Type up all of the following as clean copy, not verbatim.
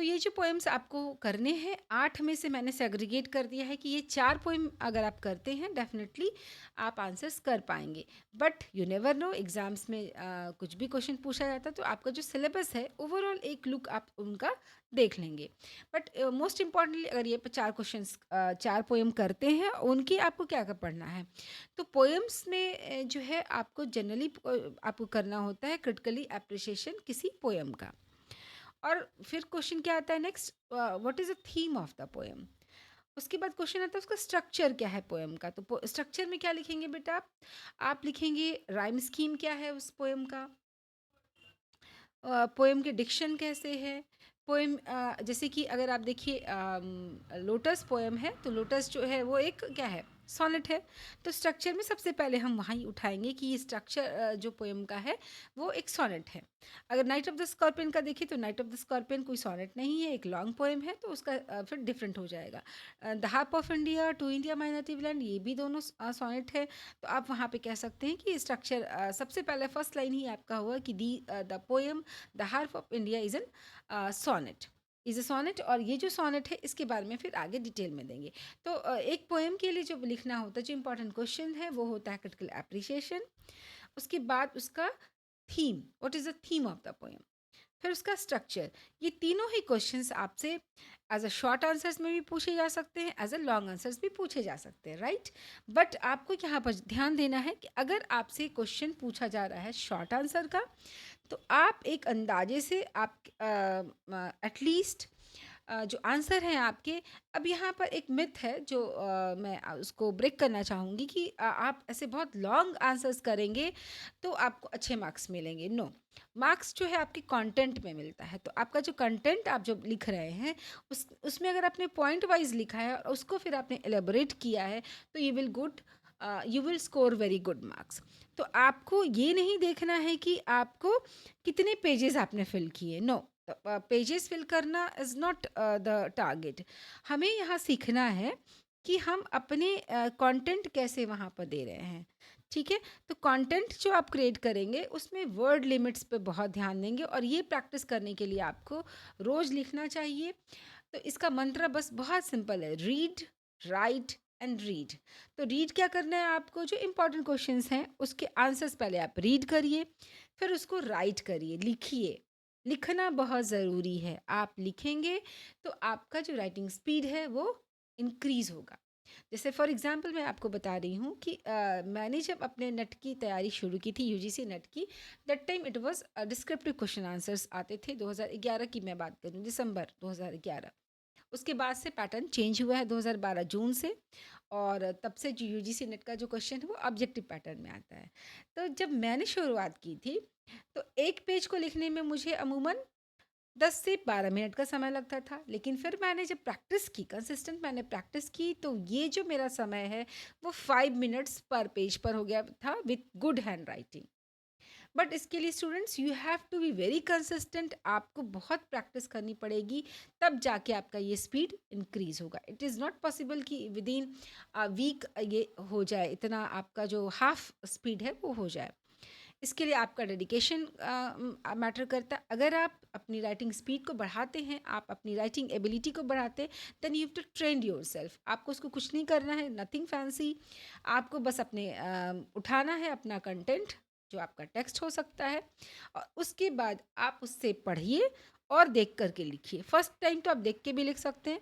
तो ये जो पोएम्स आपको करने हैं, 8 में से मैंने सेग्रीगेट कर दिया है कि ये 4 पोएम अगर आप करते हैं डेफ़िनेटली आप आंसर्स कर पाएँगे। But you never know, exams में कुछ भी क्वेश्चन पूछा जाता है तो आपका जो सिलेबस है ओवरऑल एक लुक आप उनका देख लेंगे। बट मोस्ट इम्पोर्टेंटली अगर ये 4 क्वेश्चंस 4 पोएम करते हैं, उनकी आपको क्या-क्या पढ़ना है। तो पोएम्स में जो है आपको जनरली आपको करना होता है क्रिटिकली एप्रिसिएशन किसी पोएम का। और फिर क्वेश्चन क्या आता है next, what is the theme of the poem. उसके बाद क्वेश्चन आता है उसका स्ट्रक्चर क्या है पोएम का। तो स्ट्रक्चर में क्या लिखेंगे बेटा आप लिखेंगे राइम स्कीम क्या है उस पोएम का, पोएम के डिक्शन कैसे है, पोएम जैसे कि अगर आप देखिए लोटस पोएम है तो लोटस जो है वो एक क्या है, सोनेट है। तो स्ट्रक्चर में सबसे पहले हम वहाँ ही उठाएंगे कि ये स्ट्रक्चर जो पोएम का है वो एक सोनेट है। अगर नाइट ऑफ द स्कॉर्पियन का देखिए तो नाइट ऑफ द स्कॉर्पियन कोई सोनेट नहीं है, एक लॉन्ग पोएम है, तो उसका फिर डिफरेंट हो जाएगा। The harp of India, to India my native land, ये भी दोनों सोनेट है। तो आप वहाँ पे कह सकते हैं कि स्ट्रक्चर सबसे पहले फर्स्ट लाइन ही आपका हुआ कि the poem the harp of India is an sonnet, is a sonnet. और ये जो सोनेट है इसके बारे में फिर आगे डिटेल में देंगे। तो एक पोएम के लिए जो लिखना होता है, जो इंपॉर्टेंट क्वेश्चन है वो होता है क्रिटिकल एप्रिसिएशन। उसके बाद उसका theme, what is the theme of the poem, फिर उसका स्ट्रक्चर। ये तीनों ही क्वेश्चंस आपसे एज अ शॉर्ट आंसर्स में भी पूछे जा सकते हैं, एज अ लॉन्ग आंसर्स भी पूछे जा सकते हैं, राइट। बट आपको यहाँ पर ध्यान देना है कि अगर आपसे क्वेश्चन पूछा जा रहा है शॉर्ट आंसर का, तो आप एक अंदाजे से आप एटलीस्ट जो आंसर हैं आपके, अब यहाँ पर एक मिथ है जो मैं उसको ब्रेक करना चाहूँगी कि आप ऐसे बहुत लॉन्ग आंसर्स करेंगे तो आपको अच्छे मार्क्स मिलेंगे। नो, मार्क्स जो है आपके कंटेंट में मिलता है। तो आपका जो कंटेंट आप जो लिख रहे हैं उसमें अगर आपने पॉइंट वाइज लिखा है और उसको फिर आपने एलेबोरेट किया है तो you will score very good marks. तो आपको ये नहीं देखना है कि आपको कितने पेजेस आपने फिल किए, नो, पेजेस फिल करना इज़ नॉट द टारगेट। हमें यहाँ सीखना है कि हम अपने कंटेंट कैसे वहाँ पर दे रहे हैं, ठीक है। तो कंटेंट जो आप क्रिएट करेंगे उसमें वर्ड लिमिट्स पे बहुत ध्यान देंगे, और ये प्रैक्टिस करने के लिए आपको रोज़ लिखना चाहिए। तो इसका मंत्र बस बहुत सिंपल है, रीड, राइट एंड रीड। तो रीड क्या करना है आपको, जो इंपॉर्टेंट क्वेश्चंस हैं उसके आंसर्स पहले आप रीड करिए, फिर उसको राइट करिए, लिखिए। लिखना बहुत ज़रूरी है, आप लिखेंगे तो आपका जो राइटिंग स्पीड है वो इंक्रीज़ होगा। जैसे फॉर एग्जांपल मैं आपको बता रही हूँ कि मैंने जब अपने नेट की तैयारी शुरू की थी, यूजीसी नेट की, that time it was descriptive question answers आते थे। 2011 की मैं बात करूँ, दिसंबर 2011। उसके बाद से पैटर्न चेंज हुआ है 2012 जून से, और तब से जो यूजीसी नेट का जो क्वेश्चन है वो ऑब्जेक्टिव पैटर्न में आता है। तो जब मैंने शुरुआत की थी तो एक पेज को लिखने में मुझे अमूमन 10 से 12 मिनट का समय लगता था, लेकिन फिर मैंने जब प्रैक्टिस की, कंसिस्टेंट मैंने प्रैक्टिस की, तो ये जो मेरा समय है वो 5 मिनट्स पर पेज पर हो गया था with good handwriting. But इसके लिए students you have to be very consistent, आपको बहुत प्रैक्टिस करनी पड़ेगी, तब जाके आपका ये स्पीड इंक्रीज होगा। इट इज़ नॉट पॉसिबल कि विद इन वीक ये हो जाए, इतना आपका जो हाफ स्पीड है वो हो जाए। इसके लिए आपका डेडिकेशन मैटर करता है। अगर आप अपनी राइटिंग स्पीड को बढ़ाते हैं, आप अपनी राइटिंग एबिलिटी को बढ़ाते हैं, then you have to train yourself. आपको उसको कुछ नहीं करना है, नथिंग फैंसी। आपको बस अपने उठाना है अपना कंटेंट, जो आपका टेक्स्ट हो सकता है, और उसके बाद आप उससे पढ़िए और देख करके लिखिए। फर्स्ट टाइम तो आप देख के भी लिख सकते हैं,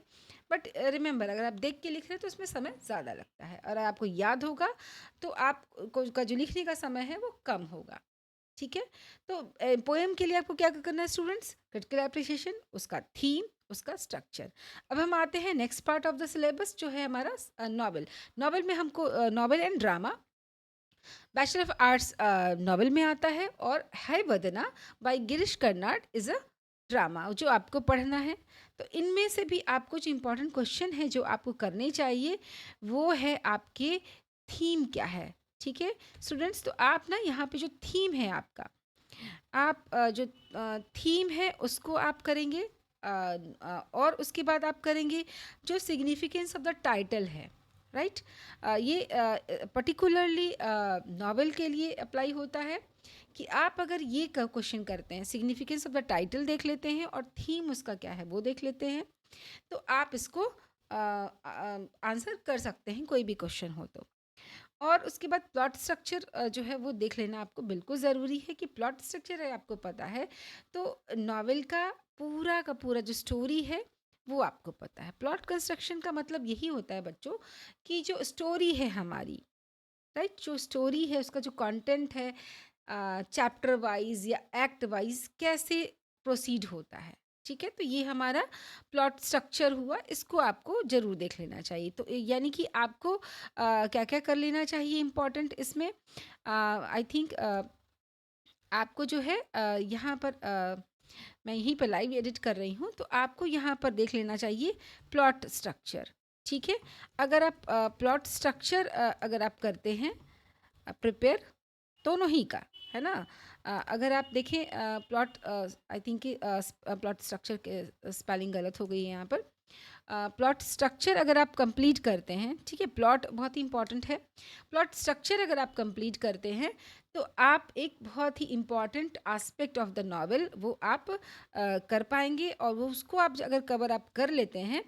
बट रिमेंबर अगर आप देख के लिख रहे हैं तो उसमें समय ज़्यादा लगता है, और आपको याद होगा तो आपको का जो लिखने का समय है वो कम होगा, ठीक है। तो पोएम के लिए आपको क्या करना है स्टूडेंट्स, क्रिटिकल एप्रिसिएशन, उसका थीम, उसका स्ट्रक्चर। अब हम आते हैं next part of the syllabus जो है हमारा नॉवल। नॉवल में हमको novel and drama, bachelor of arts novel में आता है, और है वदना by Girish Karnad is a drama जो आपको पढ़ना है। तो इनमें से भी आपको जो इम्पोर्टेंट क्वेश्चन है जो आपको करने चाहिए वो है आपके थीम क्या है, ठीक है स्टूडेंट्स। तो आप ना यहाँ पे जो थीम है आपका, आप जो थीम है उसको आप करेंगे, और उसके बाद आप करेंगे जो सिग्निफिकेंस ऑफ द टाइटल है, राइट। ये पर्टिकुलरली नॉवेल के लिए अप्लाई होता है कि आप अगर ये क्वेश्चन करते हैं, सिग्निफिकेंस ऑफ द टाइटल देख लेते हैं और थीम उसका क्या है वो देख लेते हैं, तो आप इसको आंसर कर सकते हैं कोई भी क्वेश्चन हो तो। और उसके बाद प्लॉट स्ट्रक्चर जो है वो देख लेना आपको बिल्कुल ज़रूरी है कि प्लॉट स्ट्रक्चर है आपको पता है तो नॉवेल का पूरा जो स्टोरी है वो आपको पता है। प्लॉट कंस्ट्रक्शन का मतलब यही होता है बच्चों कि जो स्टोरी है हमारी, राइट, जो स्टोरी है उसका जो कंटेंट है चैप्टर वाइज या एक्ट वाइज कैसे प्रोसीड होता है। ठीक है, तो ये हमारा प्लॉट स्ट्रक्चर हुआ, इसको आपको ज़रूर देख लेना चाहिए। तो यानी कि आपको क्या क्या कर लेना चाहिए इम्पॉर्टेंट इसमें, आई थिंक आपको जो है यहाँ पर मैं यहीं पर लाइव एडिट कर रही हूँ, तो आपको यहाँ पर देख लेना चाहिए प्लॉट स्ट्रक्चर। ठीक है, अगर आप प्लॉट स्ट्रक्चर अगर आप करते हैं प्रिपेयर दोनों ही का, है ना। अगर आप देखें plot, I think plot structure के स्पेलिंग गलत हो गई है यहाँ पर। प्लॉट स्ट्रक्चर अगर आप कंप्लीट करते हैं, ठीक है, प्लॉट बहुत ही इंपॉर्टेंट है। प्लॉट स्ट्रक्चर अगर आप कंप्लीट करते हैं तो आप एक बहुत ही important aspect of the novel वो आप कर पाएंगे, और वो उसको आप अगर कवर आप कर लेते हैं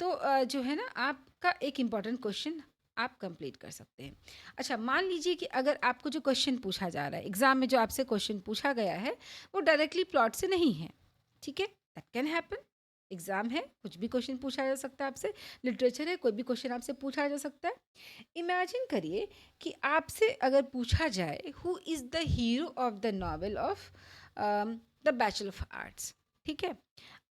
तो जो है ना आपका एक इम्पॉर्टेंट क्वेश्चन आप कंप्लीट कर सकते हैं। अच्छा, मान लीजिए कि अगर आपको जो क्वेश्चन पूछा जा रहा है एग्ज़ाम में, जो आपसे क्वेश्चन पूछा गया है वो डायरेक्टली प्लॉट से नहीं है, ठीक है, दैट कैन हैपन। एग्ज़ाम है, कुछ भी क्वेश्चन पूछा जा सकता है आपसे, लिटरेचर है, कोई भी क्वेश्चन आपसे पूछा जा सकता है। इमेजिन करिए कि आपसे अगर पूछा जाए who is the hero of the novel of the bachelor of arts, ठीक है।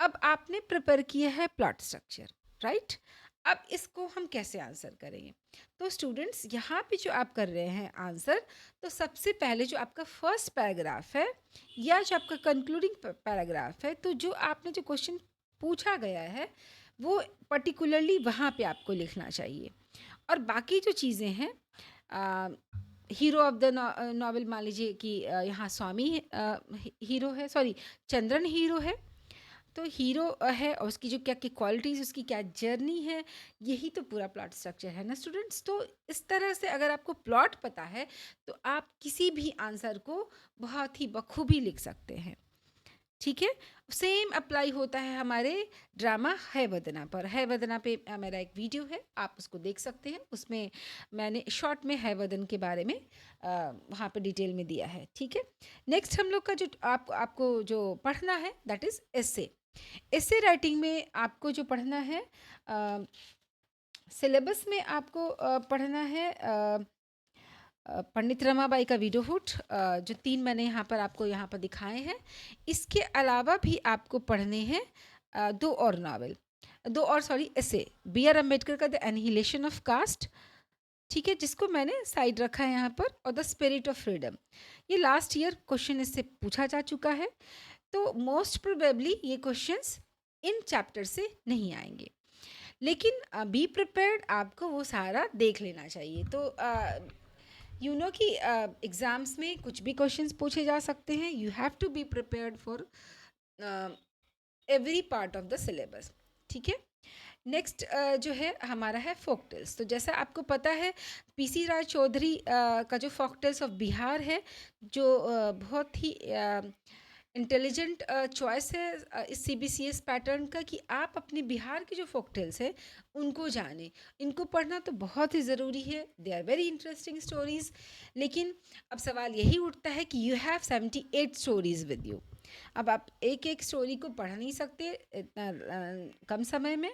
अब आपने प्रिपेयर किया है प्लॉट स्ट्रक्चर, राइट। अब इसको हम कैसे आंसर करेंगे? तो स्टूडेंट्स यहाँ पे जो आप कर रहे हैं आंसर, तो सबसे पहले जो आपका फर्स्ट पैराग्राफ है या जो आपका कंक्लूडिंग पैराग्राफ है, तो जो आपने जो क्वेश्चन पूछा गया है वो पर्टिकुलरली वहाँ पे आपको लिखना चाहिए। और बाकी जो चीज़ें हैं, हीरो ऑफ द नॉवेल, मान लीजिए कि यहाँ स्वामी हीरो है, सॉरी चंद्रन हीरो है, तो हीरो है और उसकी जो क्या क्या क्वालिटीज़, उसकी क्या जर्नी है, यही तो पूरा प्लॉट स्ट्रक्चर है ना स्टूडेंट्स। तो इस तरह से अगर आपको प्लॉट पता है तो आप किसी भी आंसर को बहुत ही बखूबी लिख सकते हैं। ठीक है, सेम अप्लाई होता है हमारे ड्रामा है वदना पर। है वदना पे मेरा एक वीडियो है, आप उसको देख सकते हैं, उसमें मैंने शॉर्ट में है वदन के बारे में वहाँ पे डिटेल में दिया है। ठीक है, नेक्स्ट हम लोग का जो आपको जो पढ़ना है that is essay. Essay writing में आपको जो पढ़ना है, सिलेबस में आपको पढ़ना है पंडित रमाबाई का विडोहुड, जो 3 मैंने यहाँ पर आपको यहाँ पर दिखाए हैं। इसके अलावा भी आपको पढ़ने हैं 2 और नॉवेल, 2 और sorry essay, B R Ambedkar का द एनिहिलेशन ऑफ कास्ट, ठीक है, जिसको मैंने साइड रखा है यहाँ पर, और द स्पिरिट ऑफ फ्रीडम। ये लास्ट ईयर क्वेश्चन इससे पूछा जा चुका है, तो मोस्ट प्रोबेबली ये क्वेश्चंस इन चैप्टर से नहीं आएंगे, लेकिन बी प्रिपेयर्ड, आपको वो सारा देख लेना चाहिए। तो यू नो कि एग्ज़ाम्स में कुछ भी क्वेश्चंस पूछे जा सकते हैं, you have to be prepared for every part of the syllabus. ठीक है, नेक्स्ट जो है हमारा है फोक टेल्स। तो जैसा आपको पता है पीसी राय चौधरी का जो फोक टेल्स ऑफ बिहार है, जो बहुत ही इंटेलिजेंट चॉइस है इस सीबीसीएस पैटर्न का, कि आप अपने बिहार के जो फोक टेल्स हैं उनको जानें। इनको पढ़ना तो बहुत ही ज़रूरी है, they are very interesting stories. लेकिन अब सवाल यही उठता है कि you have 78 stories with you. अब आप एक एक स्टोरी को पढ़ नहीं सकते इतना कम समय में।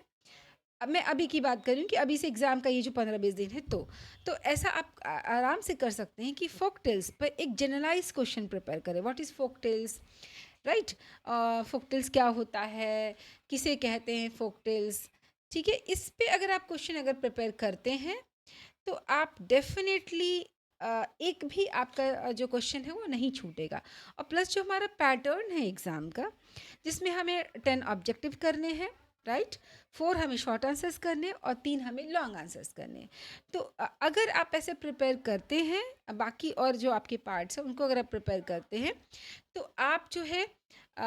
अब मैं अभी की बात करूँ कि अभी से एग्ज़ाम का ये जो 15-20 दिन है, तो ऐसा आप आराम से कर सकते हैं कि फोक टेल्स पर एक जनरलाइज क्वेश्चन प्रिपेयर करें। What is folk tales, right, folk tales क्या होता है, किसे कहते हैं फोक टेल्स। ठीक है, इस पे अगर आप क्वेश्चन अगर प्रिपेयर करते हैं तो आप डेफिनेटली एक भी आपका जो क्वेश्चन है वो नहीं छूटेगा। और प्लस जो हमारा पैटर्न है एग्ज़ाम का, जिसमें हमें 10 ऑब्जेक्टिव करने हैं, राइट, 4 हमें शॉर्ट आंसर्स करने हैं और 3 हमें लॉन्ग आंसर्स करने हैं। तो अगर आप ऐसे प्रिपेयर करते हैं, बाकी और जो आपके पार्ट्स हैं उनको अगर आप प्रिपेयर करते हैं, तो आप जो है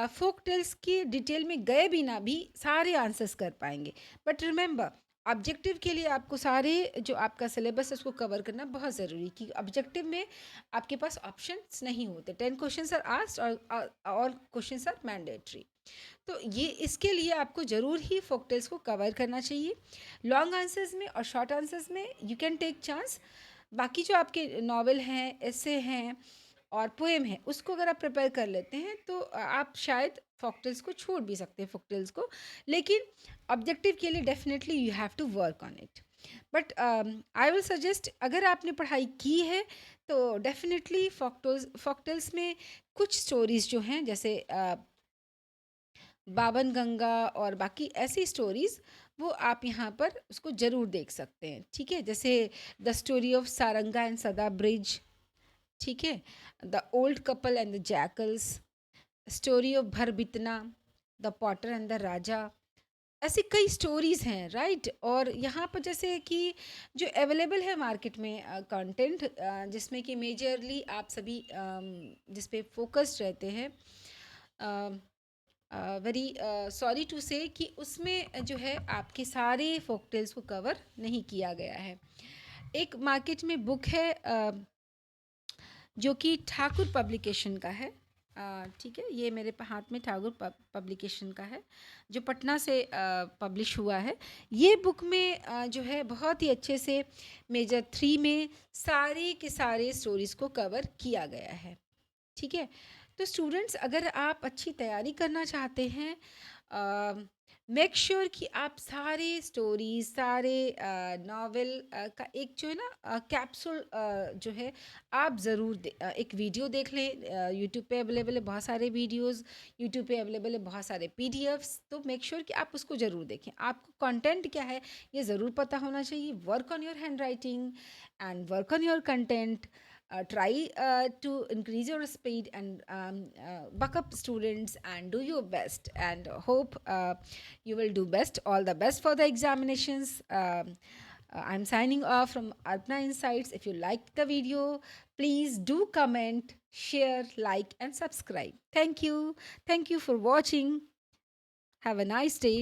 फोक टेल्स की डिटेल में गए बिना भी सारे आंसर्स कर पाएंगे। बट रिमेंबर, ऑब्जेक्टिव के लिए आपको सारे जो आपका सिलेबस है उसको कवर करना बहुत ज़रूरी, कि ऑब्जेक्टिव में आपके पास ऑप्शंस नहीं होते। 10 क्वेश्चंस आर आस्क्ड और ऑल क्वेश्चंस आर मैंडेटरी। तो ये इसके लिए आपको ज़रूर ही फोक टेल्स को कवर करना चाहिए। लॉन्ग आंसर्स में और शॉर्ट आंसर्स में यू कैन टेक चांस। बाकी जो आपके नॉवल हैं, ऐसे हैं और पोएम है, उसको अगर आप प्रिपेयर कर लेते हैं तो आप शायद फॉक्टल्स को छोड़ भी सकते हैं, फॉक्टल्स को। लेकिन ऑब्जेक्टिव के लिए definitely you have to work on it. But I will suggest, अगर आपने पढ़ाई की है तो डेफिनेटली फॉक्टल्स में कुछ स्टोरीज जो हैं, जैसे बावन गंगा और बाकी ऐसी स्टोरीज़, वो आप यहाँ पर उसको ज़रूर देख सकते हैं। ठीक है, जैसे the story of Saranga and Sadabrij, ठीक है, the old couple and the jackals, story of Bharbitana, the potter and the raja. ऐसी कई स्टोरीज़ हैं, राइट। और यहाँ पर जैसे कि जो अवेलेबल है मार्केट में कंटेंट, जिसमें कि मेजरली आप सभी जिस पे फोकस्ड रहते हैं, वेरी सॉरी टू से कि उसमें जो है आपके सारे फोक टेल्स को कवर नहीं किया गया है। एक मार्केट में बुक है जो कि ठाकुर पब्लिकेशन का है। ठीक है, ये मेरे हाथ में ठाकुर पब्लिकेशन का है, जो पटना से पब्लिश हुआ है। ये बुक में जो है बहुत ही अच्छे से मेजर 3 में सारे के सारे स्टोरीज़ को कवर किया गया है। ठीक है, तो स्टूडेंट्स, अगर आप अच्छी तैयारी करना चाहते हैं, मेक श्योर कि आप सारे स्टोरीज, सारे नावल का एक जो है ना कैप्सूल जो है, आप ज़रूर एक वीडियो देख लें। यूट्यूब पे अवेलेबल है बहुत सारे वीडियोस, यूट्यूब पे अवेलेबल है बहुत सारे पीडीएफ्स। तो मेक श्योर कि आप उसको ज़रूर देखें। आपको कंटेंट क्या है ये ज़रूर पता होना चाहिए। Work on your hand writing and work on your content. Try to increase your speed and buck up students and do your best, and hope you will do best. All the best for the examinations. I'm signing off from Arpana Insights. If you liked the video, please do comment, share, like and subscribe. Thank you for watching. Have a nice day.